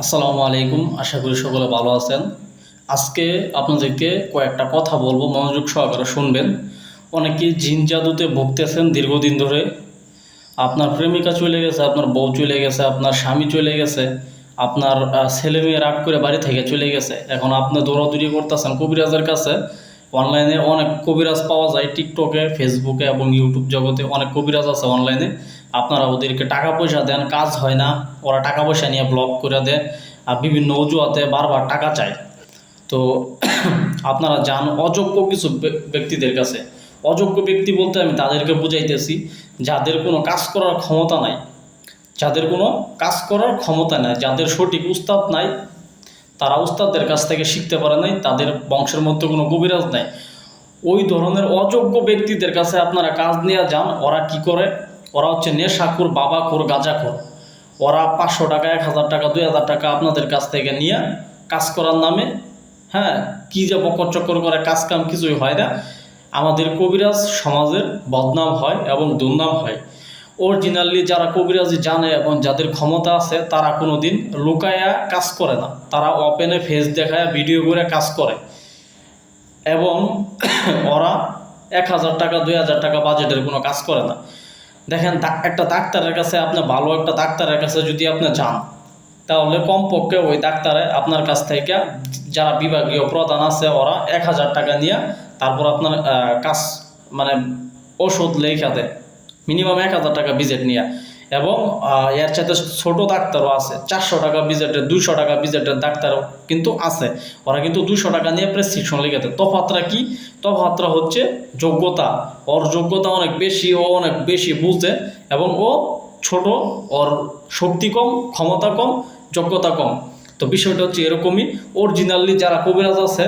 আসসালামু আলাইকুম। আশা করি সকলে ভালো আছেন। আজকে আপনাদেরকে কয়েকটা কথা বলবো, মনোযোগ সহকারে শুনবেন। অনেকেই জিন জাদুতে ভুগতেছেন দীর্ঘদিন ধরে। আপনার প্রেমিকা চলে গেছে, আপনার বউ চলে গেছে, আপনার স্বামী চলে গেছে, আপনার ছেলে মেয়ে রাগ করে বাড়ি থেকে চলে গেছে। এখন আপনি দৌড়াদৌড়ি করতেছেন কবিরাজের কাছে। অনলাইনে অনেক কবিরাজ পাওয়া যায়, টিকটকে, ফেসবুকে এবং ইউটিউব জগতে অনেক কবিরাজ আছে অনলাইনে। আপনারা ওদেরকে টাকা পয়সা দেন, কাজ হয় না, ওরা টাকা পয়সা নিয়ে ব্লক করে দেয় আর বিভিন্ন অজুহাতে বারবার টাকা চায়। তো আপনারা যান অযোগ্য কিছু ব্যক্তিদের কাছে। অযোগ্য ব্যক্তি বলতে আমি তাদেরকে বুঝাইতেছি যাদের কোনো কাজ করার ক্ষমতা নাই, যাদের কোনো কাজ করার ক্ষমতা নাই, যাদের সঠিক উস্তাদ নাই, তারা উস্তাদদের কাছ থেকে শিখতে পারে নাই, তাদের বংশের মধ্যে কোনো কবিরাজ নাই। ওই ধরনের অযোগ্য ব্যক্তিদের কাছে আপনারা কাজ নিয়ে যান। ওরা কি করে? ওরা হচ্ছে নেশাখোর, বাবাখোর, গাঁজাখোর। ওরা 500 টাকা, 1000 টাকা, 2000 টাকা আপনাদের কাছ থেকে নিয়ে কাজ করার নামে, হ্যাঁ, কী যে বকর চক্কর করে, কাজ কাম কিছুই হয় না। আমাদের কবিরাজ সমাজের বদনাম হয় এবং দুর্নাম হয়। অরিজিনালি যারা কবিরাজি জানে এবং যাদের ক্ষমতা আছে তারা কোনো দিন লুকায়া কাজ করে না, তারা ওপেনে ফেস দেখায় ভিডিও করে কাজ করে। এবং ওরা 1000 টাকা, 2000 টাকা বাজেটের কোনো কাজ করে না। দেখেন, একটা ডাক্তারের কাছে, আপনি ভালো একটা ডাক্তারের কাছে যদি আপনি যান, তাহলে কমপক্ষে ওই ডাক্তারে আপনার কাছ থেকে, যারা বিভাগীয় প্রধান আছে, ওরা 1000 টাকা নিয়ে তারপর আপনার কাজ, মানে ওষুধ লেখা দেয়, মিনিমাম 1000 টাকা বিজেট নিয়ে। এবং এর সাথে ছোটো ডাক্তারও আছে, 400 টাকা বিজেটের, 200 টাকা বিজেটের ডাক্তারও কিন্তু আছে। ওরা কিন্তু 200 টাকা নিয়ে প্রেসক্রিপশন লিখে দেয়। তফাৎটা কি? তফাৎটা হচ্ছে যোগ্যতা। ওর যোগ্যতা অনেক বেশি, ও অনেক বেশি বুঝে এবং ও ছোট, ওর শক্তি কম, ক্ষমতা কম, যোগ্যতা কম। তো বিষয়টা হচ্ছে এরকমই। অরিজিনালি যারা কবিরাজ আছে,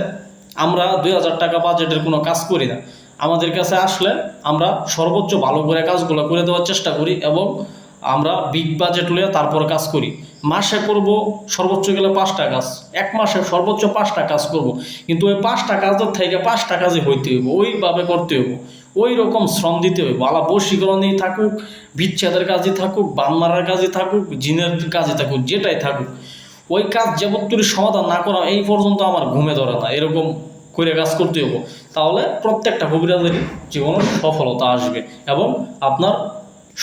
আমরা 2000 টাকা বাজেটের কোনো কাজ করি না। আমাদের কাছে আসলে আমরা সর্বোচ্চ ভালো করে কাজগুলো করে দেওয়ার চেষ্টা করি এবং আমরা বিগ বাজেট লইয়া তারপর কাজ করি। মাসে করব সর্বোচ্চ গেলে 5টা কাজ, এক মাসে সর্বোচ্চ 5টা কাজ করব। কিন্তু ওই 5টা কাজের থেকে 5টা কাজই হইতে হইব, ওইভাবে করতে হইব, ওই রকম শ্রম দিতে হইব। আলা বশীকরণেই থাকুক, বিচ্ছেদের কাজই থাকুক, বান মারার কাজই থাকুক, জিনের কাজই থাকুক, যেটাই থাকুক, ওই কাজ যাবতীয় সমাধান না করা এই পর্যন্ত আমার ঘুমে ধরে না। এরকম করে কাজ করতে হবো, তাহলে প্রত্যেকটা কবিরাজেরই জীবনে সফলতা আসবে এবং আপনার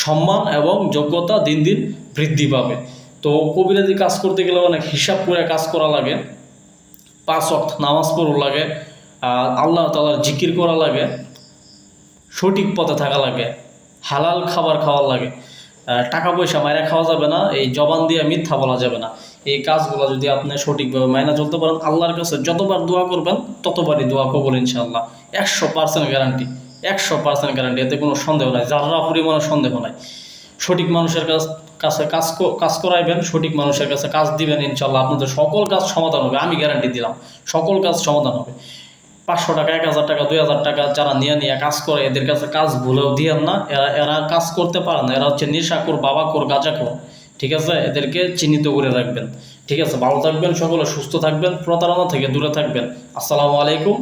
সম্মান এবং যোগ্যতা দিন দিন বৃদ্ধি পাবে। তো কবিরাজি কাজ করতে গেলে অনেক হিসাব করে কাজ করা লাগে, 5 ওয়াক্ত নামাজ পড়া লাগে, আল্লাহ তাআলার জিকির করা লাগে, সঠিক পথে থাকা লাগে, হালাল খাবার খাওয়া লাগে, টাকা পয়সা মাইরা খাওয়া যাবে না, এই জবান দিয়ে মিথ্যা বলা যাবে না। এই কাজগুলো যদি আপনি সঠিকভাবে মাইনা চলতে পারেন, আল্লাহর কাছে যতবার দোয়া করবেন ততবারই দোয়া কবুল ইনশাআল্লাহ। 100% গ্যারান্টি, 100% গ্যারান্টি, এতে কোনো সন্দেহ নাই, যারা পরিমাণে সন্দেহ নাই। সঠিক মানুষের কাছে কাজ করাইবেন, সঠিক মানুষের কাছে কাজ দিবেন, ইনশাআল্লাহ আপনাদের সকল কাজ সমাধান হবে। আমি গ্যারান্টি দিলাম, সকল কাজ সমাধান হবে। 500 টাকা, 1000 টাকা, 2000 টাকা যারা নিয়ে কাজ করে, এদের কাছে কাজ ভুলেও দিয়েন না। এরা কাজ করতে পারে না, এরা হচ্ছে নেশাখোর, বাবাখোর, গাঁজাখোর। ঠিক আছে? এদেরকে চিহ্নিত করে রাখবেন। ঠিক আছে? ভালো থাকবেন সকলে, সুস্থ থাকবেন, প্রতারণা থেকে দূরে থাকবেন। আসসালামু আলাইকুম।